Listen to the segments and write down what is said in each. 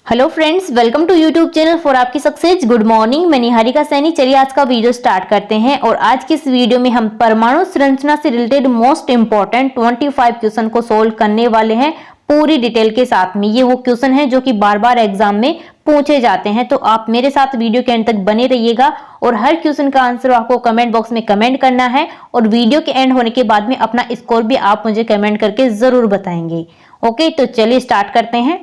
Hello friends, welcome to YouTube channel for आपकी सक्सेस। Good morning, मैं निहारिका सैनी। चलिए आज का वीडियो स्टार्ट करते हैं और आज की इस वीडियो में हम परमाणु संरचना से रिलेटेड मोस्ट इंपॉर्टेंट 25 क्वेश्चन को सोल्व करने वाले हैं पूरी डिटेल के साथ में। ये वो क्वेश्चन है जो कि बार बार एग्जाम में पूछे जाते हैं, तो आप मेरे साथ वीडियो के एंड तक बने रहिएगा और हर क्वेश्चन का आंसर आपको कमेंट बॉक्स में कमेंट करना है और वीडियो के एंड होने के बाद में अपना स्कोर भी आप मुझे कमेंट करके जरूर बताएंगे। ओके, तो चलिए स्टार्ट करते हैं।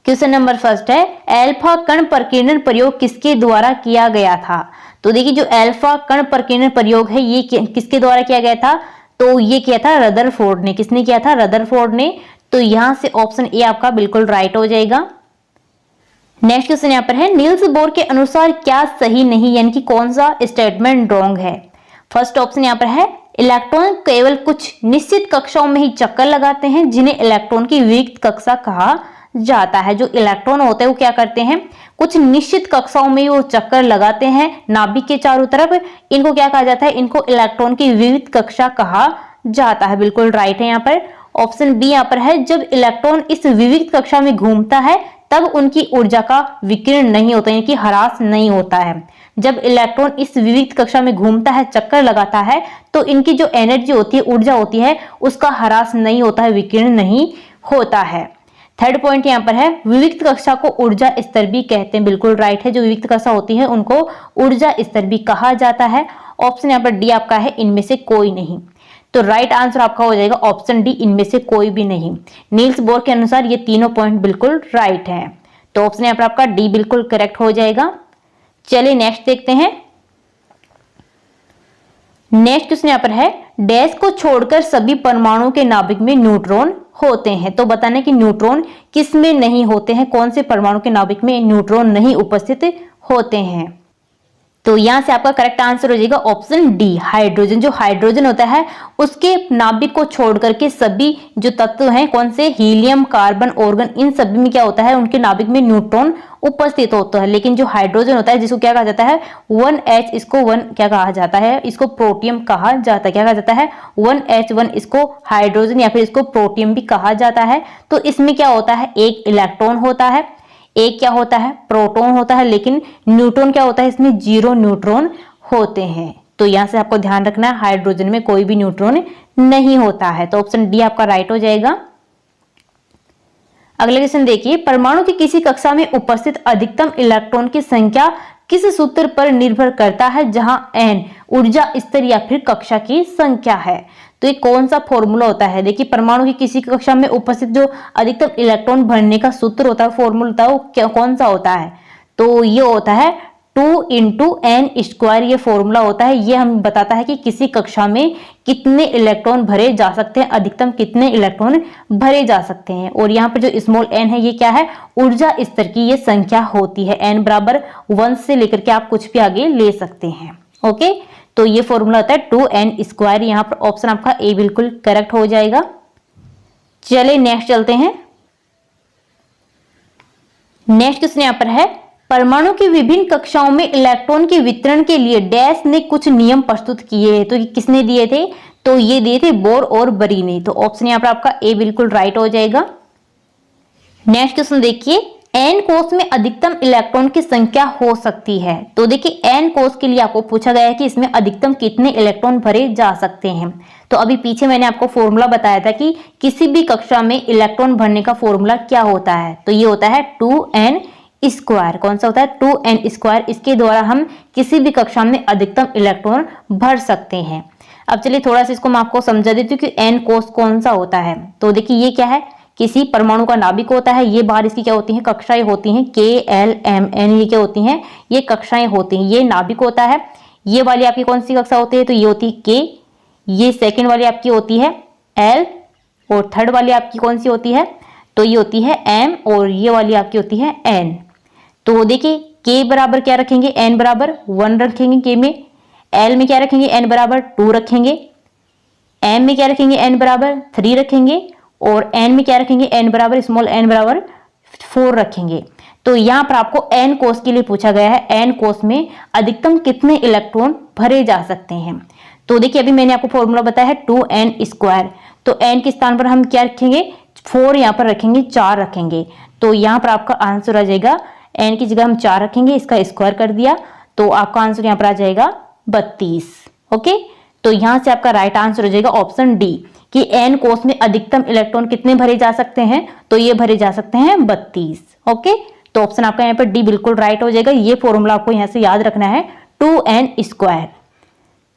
क्वेश्चन नंबर फर्स्ट है, अल्फा कण प्रकीर्णन प्रयोग किसके द्वारा किया गया था? तो देखिए, जो अल्फा कण प्रकीर्णन प्रयोग है ये किसके द्वारा किया गया था? तो ये किया था रदरफोर्ड ने। किसने किया था? रदरफोर्ड ने। तो यहां से ऑप्शन ए आपका बिल्कुल राइट हो जाएगा। नेक्स्ट क्वेश्चन यहाँ पर है, नील्स बोर के अनुसार क्या सही नहीं, यानी कि कौन सा स्टेटमेंट रॉन्ग है? फर्स्ट ऑप्शन यहाँ पर है, इलेक्ट्रॉन केवल कुछ निश्चित कक्षाओं में ही चक्कर लगाते हैं जिन्हें इलेक्ट्रॉन की विविक्त कक्षा कहा जाता है। जो इलेक्ट्रॉन होते हैं वो क्या करते हैं, कुछ निश्चित कक्षाओं में वो चक्कर लगाते हैं नाभिक के चारों तरफ। इनको क्या कहा जाता है? इनको इलेक्ट्रॉन की विविक्त कक्षा कहा जाता है। बिल्कुल राइट है यहाँ पर। ऑप्शन बी यहाँ पर है, जब इलेक्ट्रॉन इस विविक्त कक्षा में घूमता है तब उनकी ऊर्जा का विकिरण नहीं होता, यानी कि ह्रास नहीं होता है। जब इलेक्ट्रॉन इस विविक्त कक्षा में घूमता है, चक्कर लगाता है, तो इनकी जो एनर्जी होती है, ऊर्जा होती है, उसका ह्रास नहीं होता है, विकिरण नहीं होता है। थर्ड पॉइंट यहाँ पर है, विविक्त कक्षा को ऊर्जा स्तर भी कहते हैं। बिल्कुल राइट है, जो विविक्त कक्षा होती है उनको ऊर्जा स्तर भी कहा जाता है। ऑप्शन यहाँ पर डी आपका है, इनमें से कोई नहीं। तो राइट आंसर आपका हो जाएगा ऑप्शन डी, इनमें से कोई भी नहीं। नील्स बोर के अनुसार ये तीनों पॉइंट बिल्कुल राइट है। तो ऑप्शन यहाँ पर आपका डी बिल्कुल करेक्ट हो जाएगा। चलिए नेक्स्ट देखते हैं। नेक्स्ट क्वेश्चन यहाँ पर है, डैश को छोड़कर सभी परमाणुओं के नाभिक में न्यूट्रॉन होते हैं। तो बताना कि न्यूट्रॉन किस में नहीं होते हैं, कौन से परमाणु के नाभिक में न्यूट्रॉन नहीं उपस्थित होते हैं? तो यहां से आपका करेक्ट आंसर हो जाएगा ऑप्शन डी, हाइड्रोजन। जो हाइड्रोजन होता है उसके नाभिक को छोड़ करके सभी जो तत्व हैं, कौन से, हीलियम, कार्बन, ऑर्गन, इन सभी में क्या होता है, उनके नाभिक में न्यूट्रॉन उपस्थित होता है। लेकिन जो हाइड्रोजन होता है जिसको क्या कहा जाता है, 1H, इसको 1 क्या कहा जाता है, इसको प्रोटियम कहा जाता है। क्या कहा जाता है? 1H1, इसको हाइड्रोजन या फिर इसको प्रोटियम भी कहा जाता है। तो इसमें क्या होता है, एक इलेक्ट्रॉन होता है, एक क्या होता है, प्रोटॉन होता है, लेकिन न्यूट्रॉन क्या होता है, इसमें 0 न्यूट्रॉन होते हैं। तो यहां से आपको ध्यान रखना है, हाइड्रोजन में कोई भी न्यूट्रॉन नहीं होता है। तो ऑप्शन डी आपका राइट हो जाएगा। अगला क्वेश्चन देखिए, परमाणु की किसी कक्षा में उपस्थित अधिकतम इलेक्ट्रॉन की संख्या किस सूत्र पर निर्भर करता है, जहां n ऊर्जा स्तर या फिर कक्षा की संख्या है? तो ये कौन सा फॉर्मूला होता है? देखिए, परमाणु की किसी कक्षा में उपस्थित जो अधिकतम इलेक्ट्रॉन भरने का सूत्र होता है, फॉर्मूला होता है, वो कौन सा होता है? तो ये होता है 2 × n²। ये फॉर्मूला होता है, ये हम बताता है कि किसी कक्षा में कितने इलेक्ट्रॉन भरे जा सकते हैं, अधिकतम कितने इलेक्ट्रॉन भरे जा सकते हैं। और यहाँ पर जो स्मॉल n है, ये क्या है, ऊर्जा स्तर की ये संख्या होती है। n बराबर 1 से लेकर के आप कुछ भी आगे ले सकते हैं। ओके, तो ये फॉर्मूला होता है 2n²। यहाँ पर ऑप्शन आपका ए बिल्कुल करेक्ट हो जाएगा। चलिए नेक्स्ट चलते हैं। नेक्स्ट क्वेश्चन यहाँ पर है, परमाणु की विभिन्न कक्षाओं में इलेक्ट्रॉन के वितरण के लिए डैश ने कुछ नियम प्रस्तुत किए हैं। तो ये किसने दिए थे? तो ये दिए थे बोर और बरी ने। तो ऑप्शन यहाँ पर आपका ए बिल्कुल राइट हो जाएगा। नेक्स्ट क्वेश्चन देखिए, n कोष में अधिकतम इलेक्ट्रॉन की संख्या हो सकती है। तो देखिए, n कोष के लिए आपको पूछा गया है कि इसमें अधिकतम कितने इलेक्ट्रॉन भरे जा सकते हैं। तो अभी पीछे मैंने आपको फॉर्मूला बताया था कि किसी भी कक्षा में इलेक्ट्रॉन भरने का फॉर्मूला क्या होता है। तो ये होता है 2n²। कौन सा होता है? 2n²। इसके द्वारा हम किसी भी कक्षा में अधिकतम इलेक्ट्रॉन भर सकते हैं। अब चलिए थोड़ा सा इसको मैं आपको समझा देती हूँ कि n कोष कौन सा होता है। तो देखिए, ये क्या है, किसी परमाणु का नाभिक होता है। ये बाहर इसकी क्या होती हैं, कक्षाएं होती हैं, K, L, M, N। ये क्या होती हैं, ये कक्षाएं होती हैं। ये नाभिक होता है। ये वाली आपकी कौन सी कक्षा होती है? तो ये होती है K। ये सेकंड वाली आपकी होती है L और थर्ड वाली आपकी कौन सी होती है? तो ये होती है M और ये वाली आपकी होती है N। तो देखिए, K बराबर क्या रखेंगे, N बराबर 1 रखेंगे K में। L में क्या रखेंगे, N बराबर 2 रखेंगे। M में क्या रखेंगे, N बराबर 3 रखेंगे। और n में क्या रखेंगे, n बराबर स्मॉल n बराबर 4 रखेंगे। तो यहाँ पर आपको n कोष के लिए पूछा गया है, n कोष में अधिकतम कितने इलेक्ट्रॉन भरे जा सकते हैं। तो देखिए, अभी मैंने आपको फॉर्मूला बताया है 2n²। तो n के स्थान पर हम क्या रखेंगे, 4 यहाँ पर रखेंगे, 4 रखेंगे, तो यहाँ पर आपका आंसर आ जाएगा n की जगह हम 4 रखेंगे, इसका स्क्वायर कर दिया तो आपका आंसर यहाँ पर आ जाएगा 32। ओके, तो यहाँ से आपका राइट आंसर हो जाएगा ऑप्शन डी कि n कोष में अधिकतम इलेक्ट्रॉन कितने भरे जा सकते हैं, तो ये भरे जा सकते हैं 32। ओके, तो ऑप्शन आपका यहाँ पर डी बिल्कुल राइट हो जाएगा। ये फॉर्मूला आपको यहाँ से याद रखना है 2n²।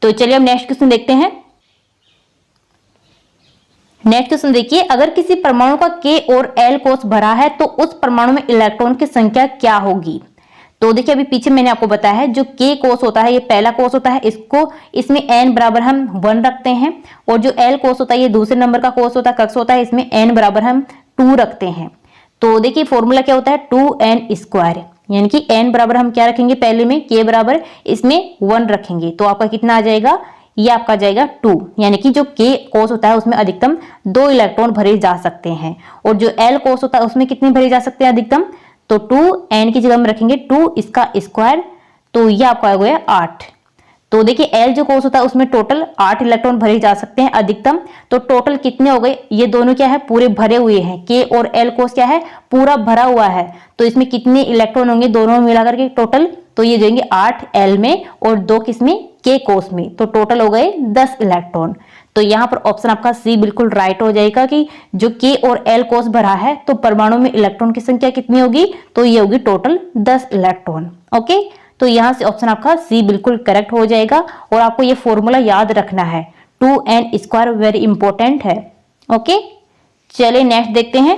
तो चलिए अब नेक्स्ट क्वेश्चन देखते हैं। नेक्स्ट क्वेश्चन देखिए, अगर किसी परमाणु का K और L कोष भरा है तो उस परमाणु में इलेक्ट्रॉन की संख्या क्या होगी। तो देखिए अभी पीछे मैंने आपको बताया है जो K कोष होता है ये पहला कोष होता है, इसमें n बराबर हम 1 रखते हैं, और जो L कोष होता है ये दूसरे नंबर का कोष होता है, कक्ष होता है, इसमें n बराबर हम 2 रखते हैं। तो देखिए फॉर्मूला क्या होता है 2n², यानी कि n बराबर हम क्या रखेंगे, पहले में K बराबर इसमें 1 रखेंगे, तो आपका कितना आ जाएगा, ये आपका जाएगा 2, यानी कि जो K कोष होता है उसमें अधिकतम 2 इलेक्ट्रॉन भरे जा सकते हैं, और जो L कोष होता है उसमें कितने भरे जा सकते हैं अधिकतम, तो 2n की जगह हम रखेंगे 2 इसका स्क्वायर, तो ये आपका आ गया 8। तो देखिए L जो कोष होता है उसमें टोटल 8 इलेक्ट्रॉन भरे जा सकते हैं अधिकतम, तो टोटल कितने हो गए, ये दोनों क्या है पूरे भरे हुए हैं, K और L कोष क्या है पूरा भरा हुआ है, तो इसमें कितने इलेक्ट्रॉन होंगे दोनों मिलाकर के टोटल, तो ये जाएंगे 8 L में और 2 किसमें K कोष में, तो टोटल हो गए 10 इलेक्ट्रॉन। तो यहाँ पर ऑप्शन आपका सी बिल्कुल राइट हो जाएगा कि जो K और L कोष भरा है तो परमाणु में इलेक्ट्रॉन की संख्या कितनी होगी, तो ये होगी टोटल 10 इलेक्ट्रॉन। ओके, तो यहाँ से ऑप्शन आपका सी बिल्कुल करेक्ट हो जाएगा, और आपको ये फॉर्मूला याद रखना है 2n² वेरी इंपॉर्टेंट है। ओके, चलिए नेक्स्ट देखते हैं।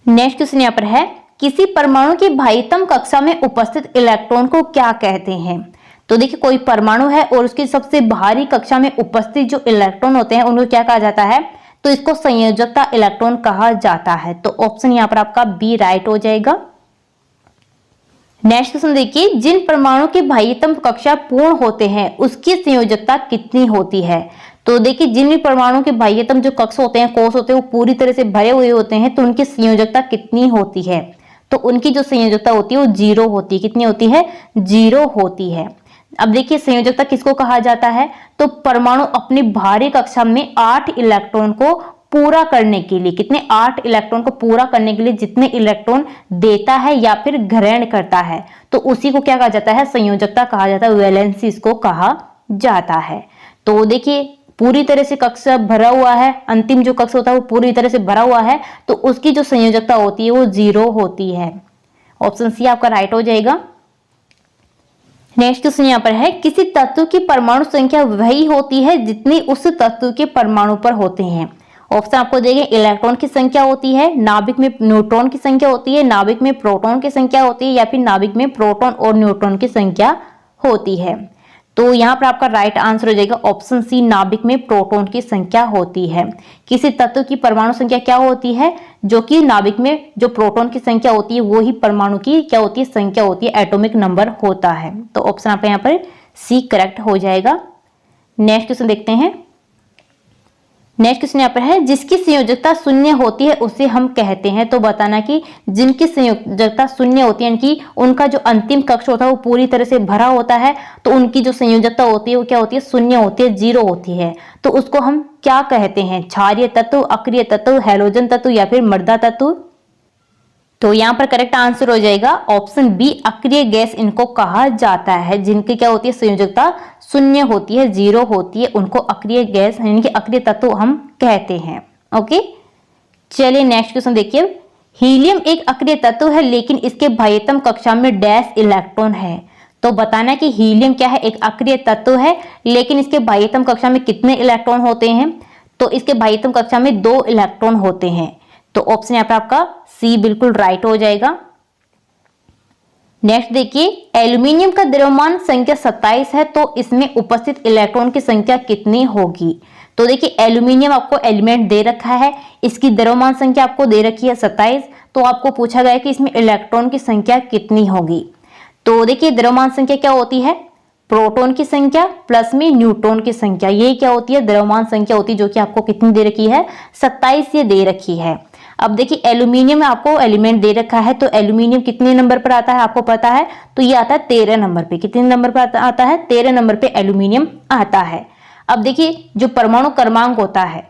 नेक्स्ट क्वेश्चन यहाँ पर है, किसी परमाणु की बाह्यतम कक्षा में उपस्थित इलेक्ट्रॉन को क्या कहते हैं। तो देखिए कोई परमाणु है और उसकी सबसे बाहरी कक्षा में उपस्थित जो इलेक्ट्रॉन होते हैं उनको क्या कहा जाता है, तो इसको संयोजकता इलेक्ट्रॉन कहा जाता है। तो ऑप्शन यहाँ पर आपका बी राइट हो जाएगा। नेक्स्ट क्वेश्चन देखिए, जिन परमाणु की बाह्यतम कक्षा पूर्ण होते हैं उसकी संयोजकता कितनी होती है। तो देखिए जिन भी परमाणु के बाह्यतम जो कक्ष होते हैं कोष होते हैं वो पूरी तरह से भरे हुए होते हैं, तो उनकी संयोजकता कितनी होती है, तो उनकी जो संयोजकता होती है वो 0 होती है। कितनी होती है, 0 होती है। अब देखिए संयोजकता किसको कहा जाता है, तो परमाणु अपनी बाहरी कक्षा में 8 इलेक्ट्रॉन को पूरा करने के लिए, कितने 8 इलेक्ट्रॉन को पूरा करने के लिए जितने इलेक्ट्रॉन देता है या फिर ग्रहण करता है, तो उसी को क्या कहा जाता है, संयोजकता कहा जाता है, वैलेंसी इसको कहा जाता है। तो देखिए पूरी तरह से कक्ष भरा हुआ है, अंतिम जो कक्ष होता है वो पूरी तरह से भरा हुआ है, तो उसकी जो संयोजकता होती है वो 0 होती है। ऑप्शन सी आपका राइट हो जाएगा। नेक्स्ट क्वेश्चन यहाँ पर है, किसी तत्व की परमाणु संख्या वही होती है जितनी उस तत्व के परमाणु पर होते हैं। ऑप्शन आपको देंगे, इलेक्ट्रॉन की संख्या होती है, नाभिक में न्यूट्रॉन की संख्या होती है, नाभिक में प्रोटॉन की संख्या होती है, या फिर नाभिक में प्रोटॉन और न्यूट्रॉन की संख्या होती है। तो यहाँ पर आपका राइट आंसर हो जाएगा ऑप्शन सी, नाभिक में प्रोटॉन की संख्या होती है। किसी तत्व की परमाणु संख्या क्या होती है, जो कि नाभिक में जो प्रोटॉन की संख्या होती है वो ही परमाणु की क्या होती है, संख्या होती है, एटॉमिक नंबर होता है। तो ऑप्शन आपका यहाँ पर सी करेक्ट हो जाएगा। नेक्स्ट क्वेश्चन देखते हैं। नेक्स्ट क्वेश्चन यहाँ पर है, जिसकी संयोजकता 0 होती है उसे हम कहते हैं। तो बताना कि जिनकी संयोजकता 0 होती है, यानी कि उनका जो अंतिम कक्ष होता है वो पूरी तरह से भरा होता है, तो उनकी जो संयोजकता होती है वो क्या होती है, 0 होती है, 0 होती है। तो उसको हम क्या कहते हैं, क्षारीय तत्व, अक्रिय तत्व, हैलोजन तत्व या फिर मृदा तत्व। तो यहाँ पर करेक्ट आंसर हो जाएगा ऑप्शन बी, अक्रिय गैस इनको कहा जाता है। जिनकी क्या होती है, संयोजकता 0 होती है, 0 होती है, उनको अक्रिय गैस यानी कि अक्रिय तत्व हम कहते हैं। ओके, चलिए नेक्स्ट क्वेश्चन देखिए। हीलियम एक अक्रिय तत्व है लेकिन इसके बाह्यतम कक्षा में डैश इलेक्ट्रॉन है। तो बताना कि हीलियम क्या है, एक अक्रिय तत्व है लेकिन इसके बाह्यतम कक्षा में कितने इलेक्ट्रॉन होते हैं, तो इसके बाह्यतम कक्षा में 2 इलेक्ट्रॉन होते हैं। तो ऑप्शन यहाँ पर आपका सी बिल्कुल राइट हो जाएगा। नेक्स्ट देखिए, एल्यूमिनियम का द्रव्यमान संख्या 27 है, तो इसमें उपस्थित इलेक्ट्रॉन की संख्या कितनी होगी। तो देखिए एल्यूमिनियम आपको एलिमेंट दे रखा है, इसकी द्रव्यमान संख्या आपको दे रखी है 27, तो आपको पूछा गया है कि इसमें इलेक्ट्रॉन की संख्या कितनी होगी। तो देखिए द्रव्यमान संख्या क्या होती है, प्रोटॉन की संख्या प्लस में न्यूट्रॉन की संख्या, ये क्या होती है, द्रव्यमान संख्या होती है, जो कि आपको कितनी दे रखी है, 27 ये दे रखी है। अब देखिए एल्यूमिनियम में आपको एलिमेंट दे रखा है, तो एल्यूमिनियम कितने नंबर पर आता है आपको पता है, तो ये आता है 13 नंबर पे। कितने नंबर पर आता है, 13 नंबर पे एल्यूमिनियम आता है। अब देखिए जो परमाणु क्रमांक होता है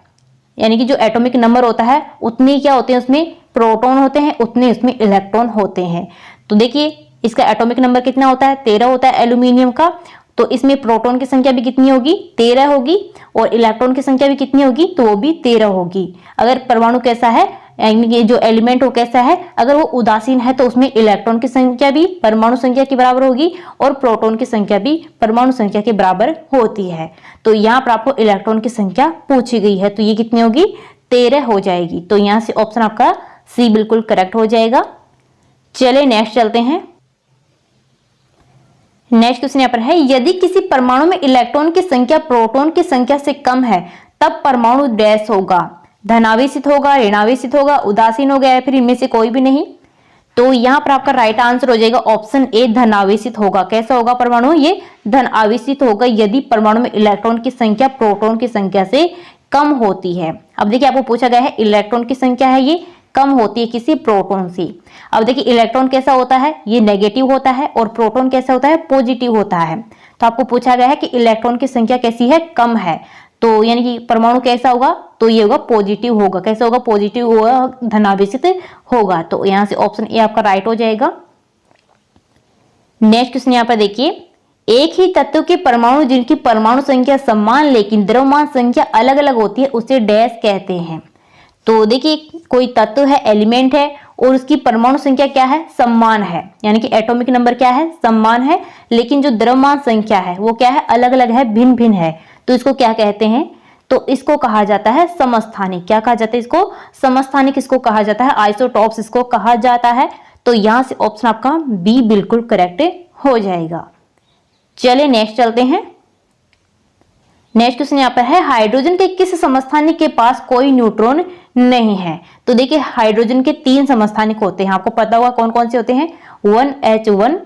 यानी कि जो एटॉमिक नंबर होता है उतने क्या होते हैं उसमें प्रोटॉन होते हैं, उतने उसमें इलेक्ट्रॉन होते हैं। तो देखिए इसका एटॉमिक नंबर कितना होता है, 13 होता है एल्यूमिनियम का। तो इसमें प्रोटॉन की संख्या भी कितनी होगी, 13 होगी, और इलेक्ट्रॉन की संख्या भी कितनी होगी, तो वो भी 13 होगी। अगर परमाणु कैसा है, यानी कि जो एलिमेंट हो कैसा है, अगर वो उदासीन है तो उसमें इलेक्ट्रॉन की संख्या भी परमाणु संख्या के बराबर होगी और प्रोटॉन की संख्या भी परमाणु संख्या के बराबर होती है। तो यहाँ पर आपको इलेक्ट्रॉन की संख्या पूछी गई है, तो ये कितनी होगी, 13 हो जाएगी। तो यहाँ से ऑप्शन आपका सी बिल्कुल करेक्ट हो जाएगा। चलिए नेक्स्ट चलते हैं। नेक्स्ट क्वेश्चन यहाँ पर है, यदि किसी परमाणु में इलेक्ट्रॉन की संख्या प्रोटॉन की संख्या से कम है तब परमाणु डैश होगा, धनावेशित होगा, ऋणावेशित होगा, उदासीन होगा, या फिर इनमें से कोई भी नहीं। तो यहाँ पर आपका राइट आंसर हो जाएगा ऑप्शन ए, धनावेशित होगा। कैसा होगा परमाणु, ये धनावेशित होगा यदि परमाणु में इलेक्ट्रॉन की संख्या प्रोटॉन की संख्या से कम होती है। अब देखिए आपको पूछा गया है इलेक्ट्रॉन की संख्या है ये कम होती है किसी प्रोटॉन से। अब देखिए इलेक्ट्रॉन कैसा होता है, ये नेगेटिव होता है, और प्रोटॉन कैसा होता है, पॉजिटिव होता है। तो आपको पूछा गया है कि इलेक्ट्रॉन की संख्या कैसी है, कम है, तो यानी कि परमाणु कैसा होगा, तो ये होगा पॉजिटिव होगा। कैसा होगा, पॉजिटिव होगा, धनावेशित होगा। तो यहाँ से ऑप्शन ए आपका राइट हो जाएगा। नेक्स्ट क्वेश्चन यहाँ पर देखिए, एक ही तत्व के परमाणु जिनकी परमाणु संख्या समान लेकिन द्रव्यमान संख्या अलग अलग होती है उसे डैश कहते हैं। तो देखिए कोई तत्व है, एलिमेंट है, और उसकी परमाणु संख्या क्या है, समान है, यानी कि एटॉमिक नंबर क्या है, समान है, लेकिन जो द्रव्यमान संख्या है वो क्या है, अलग अलग है, भिन्न भिन्न है। तो इसको क्या कहते हैं, तो इसको कहा जाता है समस्थानिक। क्या कहा जाता है इसको, समस्थानिक इसको कहा जाता है, आइसोटॉप्स इसको कहा जाता है। तो यहां से ऑप्शन आपका बी बिल्कुल करेक्ट हो जाएगा। चलिए नेक्स्ट चलते हैं। नेक्स्ट क्वेश्चन यहाँ पर है, हाइड्रोजन के किस समस्थानिक के पास कोई न्यूट्रॉन नहीं है। तो देखिए हाइड्रोजन के 3 समस्थानिक होते हैं, आपको पता होगा कौन कौन से होते हैं, 1H1,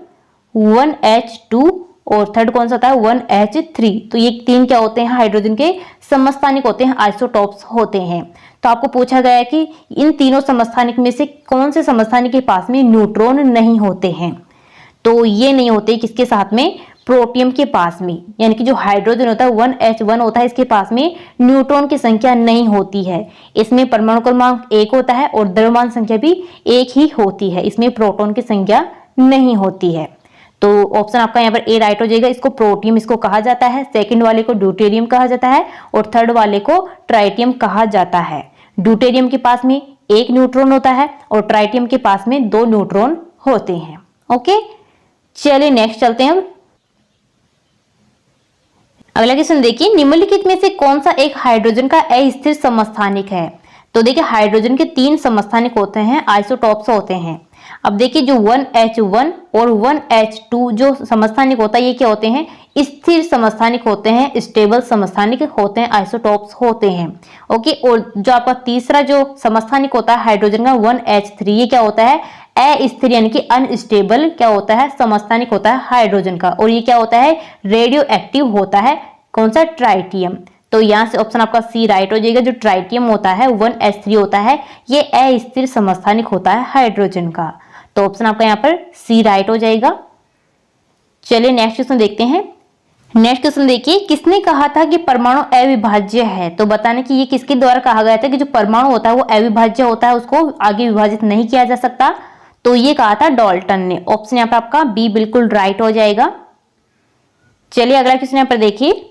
1H2 और थर्ड कौन सा होता है, 1H3। तो ये 3 क्या होते हैं, हाइड्रोजन के समस्थानिक होते हैं, आइसोटॉप्स होते हैं। तो आपको पूछा गया है कि इन तीनों समस्थानिक में से कौन से समस्थानिक के पास में न्यूट्रॉन नहीं होते हैं। तो ये नहीं होते किसके साथ में, प्रोटियम के पास में, यानी कि जो हाइड्रोजन होता है 1H1 होता है, इसके पास में न्यूट्रॉन की संख्या नहीं होती है। इसमें परमाणु क्रमांक 1 होता है और द्रव्यमान संख्या भी 1 ही होती है, इसमें प्रोटॉन की संख्या नहीं होती है। तो ऑप्शन आपका यहाँ पर ए राइट हो जाएगा। इसको प्रोटियम इसको कहा जाता है, सेकंड वाले को ड्यूटेरियम कहा जाता है, और थर्ड वाले को ट्राइटियम कहा जाता है। ड्यूटेरियम के पास में 1 न्यूट्रॉन होता है और ट्राइटियम के पास में 2 न्यूट्रॉन होते हैं। ओके, चलिए नेक्स्ट चलते हैं। अगला क्वेश्चन देखिए, निम्नलिखित में से कौन सा एक हाइड्रोजन का अस्थिर समस्थानिक है। तो देखिए हाइड्रोजन के 3 समस्थानिक होते हैं, आइसोटॉप्स होते हैं। अब देखिए जो 1H1 और 1H2 जो समस्थानिक होता है ये क्या होते हैं, स्थिर समस्थानिक होते हैं, स्टेबल समस्थानिक होते हैं, आइसोटॉप्स होते हैं। ओके, और जो आपका तीसरा जो समस्थानिक होता है हाइड्रोजन का 1H3, ये क्या होता है, अस्थिर यानी कि अनस्टेबल क्या होता है, समस्थानिक होता है हाइड्रोजन का। और ये क्या होता है, रेडियो एक्टिव होता है, कौन सा, ट्राइटियम। तो यहाँ से ऑप्शन आपका सी राइट हो जाएगा। जो ट्राइटियम होता है 1H3 होता है, ये अस्थिर समस्थानिक होता है हाइड्रोजन का। तो ऑप्शन आपका यहाँ पर सी राइट हो जाएगा। चलिए नेक्स्ट क्वेश्चन देखते हैं। नेक्स्ट क्वेश्चन देखिए, किसने कहा था कि परमाणु अविभाज्य है। तो बताने कि ये किसके द्वारा कहा गया था कि जो परमाणु होता है वो अविभाज्य होता है, उसको आगे विभाजित नहीं किया जा सकता। तो ये कहा था डाल्टन ने। ऑप्शन यहाँ पर आपका बी बिल्कुल राइट हो जाएगा। चलिए अगला क्वेश्चन यहाँ पर देखिए,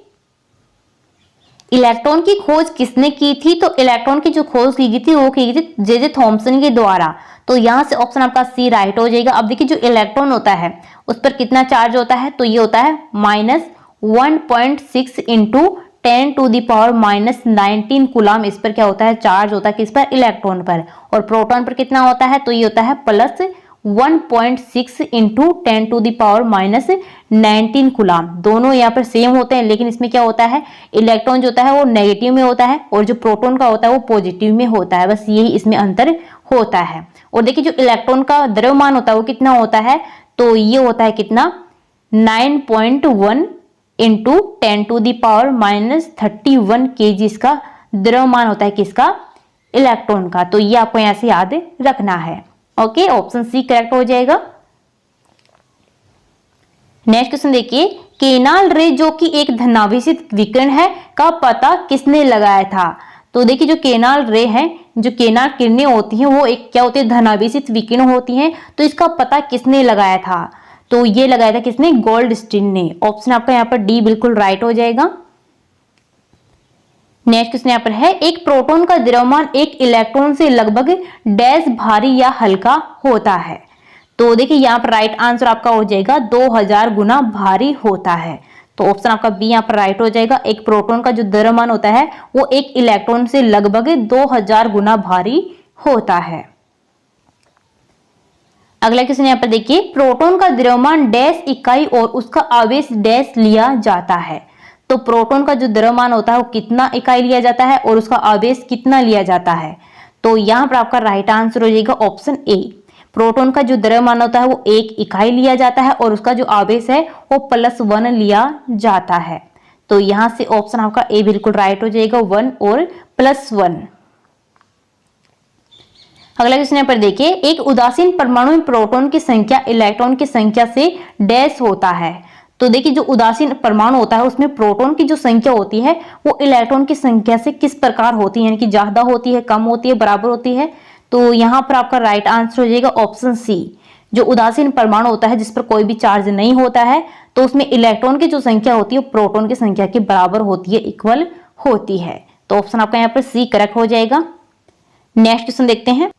इलेक्ट्रॉन की खोज किसने की थी। तो इलेक्ट्रॉन की जो खोज की गई थी वो की गई थी जे थॉमसन के द्वारा। तो यहाँ से ऑप्शन आपका सी राइट हो जाएगा। अब देखिए जो इलेक्ट्रॉन होता है उस पर कितना चार्ज होता है, तो ये होता है -1.6 × 10⁻⁻19 कूलम। इस पर क्या होता है, चार्ज होता है किस पर, इलेक्ट्रॉन पर। और प्रोटॉन पर कितना होता है, तो ये होता है +1.6 × 10⁻⁻19 कूलम। दोनों यहाँ पर सेम होते हैं, लेकिन इसमें क्या होता है, इलेक्ट्रॉन जो होता है वो नेगेटिव में होता है और जो प्रोटॉन का होता है वो पॉजिटिव में होता है। बस यही इसमें अंतर होता है। और देखिए जो इलेक्ट्रॉन का द्रव्यमान होता है वो कितना होता है, तो ये होता है कितना, 9.1 × 10⁻⁻31 kg इसका द्रव्यमान होता है किसका, इलेक्ट्रॉन का। तो ये आपको यहाँ से याद रखना है। ओके, ऑप्शन सी करेक्ट हो जाएगा। नेक्स्ट क्वेश्चन देखिए, केनाल रे जो कि एक धनावेशित विकिरण है का पता किसने लगाया था। तो देखिए जो केनाल रे है, जो केनाल किरणें होती हैं वो एक क्या होती है, धनावेशित विकिरण होती हैं। तो इसका पता किसने लगाया था, तो ये लगाया था किसने, गोल्डस्टीन ने। ऑप्शन आपका यहाँ पर डी बिल्कुल राइट हो जाएगा। नेक्स्ट क्वेश्चन यहाँ पर है, एक प्रोटॉन का द्रव्यमान एक इलेक्ट्रॉन से लगभग डैश भारी या हल्का होता है। तो देखिए यहाँ पर राइट आंसर आपका हो जाएगा 2000 गुना भारी होता है। तो ऑप्शन आपका बी यहाँ पर राइट हो जाएगा। एक प्रोटॉन का जो द्रव्यमान होता है वो एक इलेक्ट्रॉन से लगभग 2000 गुना भारी होता है। अगला क्वेश्चन यहाँ पर देखिए, प्रोटॉन का द्रव्यमान डैश इकाई और उसका आवेश डैश लिया जाता है। तो प्रोटॉन का जो द्रव्यमान होता है वो कितना इकाई लिया जाता है और उसका आवेश कितना लिया जाता है। तो यहाँ पर आपका राइट आंसर हो जाएगा ऑप्शन ए। प्रोटॉन का जो द्रव्यमान होता है वो 1 इकाई लिया जाता है और उसका जो आवेश है वो +1 लिया जाता है। तो यहाँ से ऑप्शन आपका ए बिल्कुल राइट हो जाएगा, 1 और +1। अगला क्वेश्चन यहाँ पर देखिए, एक उदासीन परमाणु में प्रोटॉन की संख्या इलेक्ट्रॉन की संख्या से डैश होता है। तो देखिए जो उदासीन परमाणु होता है उसमें प्रोटॉन की जो संख्या होती है वो इलेक्ट्रॉन की संख्या से किस प्रकार होती है, यानी कि ज्यादा होती है, कम होती है, बराबर होती है। तो यहाँ पर आपका राइट आंसर हो जाएगा ऑप्शन सी। जो उदासीन परमाणु होता है जिस पर कोई भी चार्ज नहीं होता है तो उसमें इलेक्ट्रॉन की जो संख्या होती है वो प्रोटॉन की संख्या के बराबर होती है, इक्वल होती है। तो ऑप्शन आपका यहाँ पर सी करेक्ट हो जाएगा। नेक्स्ट क्वेश्चन देखते हैं।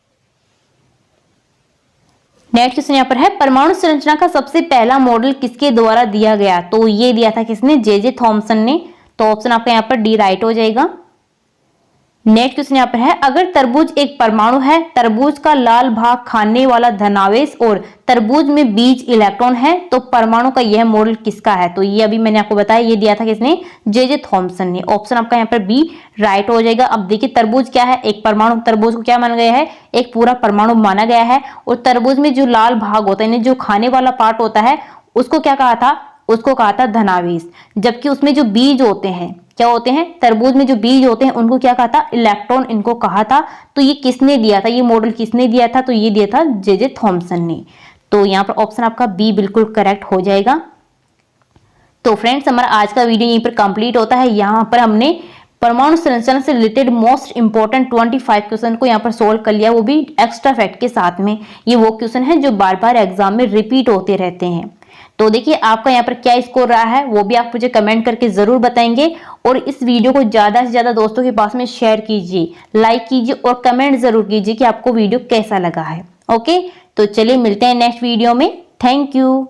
नेक्स्ट क्वेश्चन यहाँ पर है, परमाणु संरचना का सबसे पहला मॉडल किसके द्वारा दिया गया। तो ये दिया था किसने, जे थॉमसन ने। तो ऑप्शन आपका यहाँ पर डी राइट हो जाएगा। नेक्स्ट क्वेश्चन यहाँ पर है, अगर तरबूज एक परमाणु है, तरबूज का लाल भाग खाने वाला धनावेश और तरबूज में बीज इलेक्ट्रॉन है, तो परमाणु का यह मॉडल किसका है। तो ये अभी मैंने आपको बताया, ये दिया था किसने, जे थॉमसन ने। ऑप्शन आपका यहाँ पर बी राइट हो जाएगा। अब देखिए तरबूज क्या है, एक परमाणु, तरबूज को क्या माना गया है, एक पूरा परमाणु माना गया है। और तरबूज में जो लाल भाग होता है, जो खाने वाला पार्ट होता है, उसको क्या कहा था, उसको कहा था धनावेश। जबकि उसमें जो बीज होते हैं, क्या होते हैं, तरबूज में जो बीज होते हैं उनको क्या कहा था, इलेक्ट्रॉन इनको कहा था। तो ये किसने दिया था, ये मॉडल किसने दिया था, तो ये दिया था जे थॉमसन ने। तो यहाँ पर ऑप्शन आपका बी बिल्कुल करेक्ट हो जाएगा। तो फ्रेंड्स हमारा आज का वीडियो यहीं पर कंप्लीट होता है। यहाँ पर हमने परमाणु संरचना से रिलेटेड मोस्ट इंपॉर्टेंट 25 क्वेश्चन को यहाँ पर सोल्व कर लिया, वो भी एक्स्ट्रा फैक्ट के साथ में। ये वो क्वेश्चन है जो बार बार एग्जाम में रिपीट होते रहते हैं। तो देखिए आपका यहाँ पर क्या स्कोर रहा है वो भी आप मुझे कमेंट करके जरूर बताएंगे। और इस वीडियो को ज्यादा से ज्यादा दोस्तों के पास में शेयर कीजिए, लाइक कीजिए और कमेंट जरूर कीजिए कि आपको वीडियो कैसा लगा है। ओके, तो चलिए मिलते हैं नेक्स्ट वीडियो में। Thank you.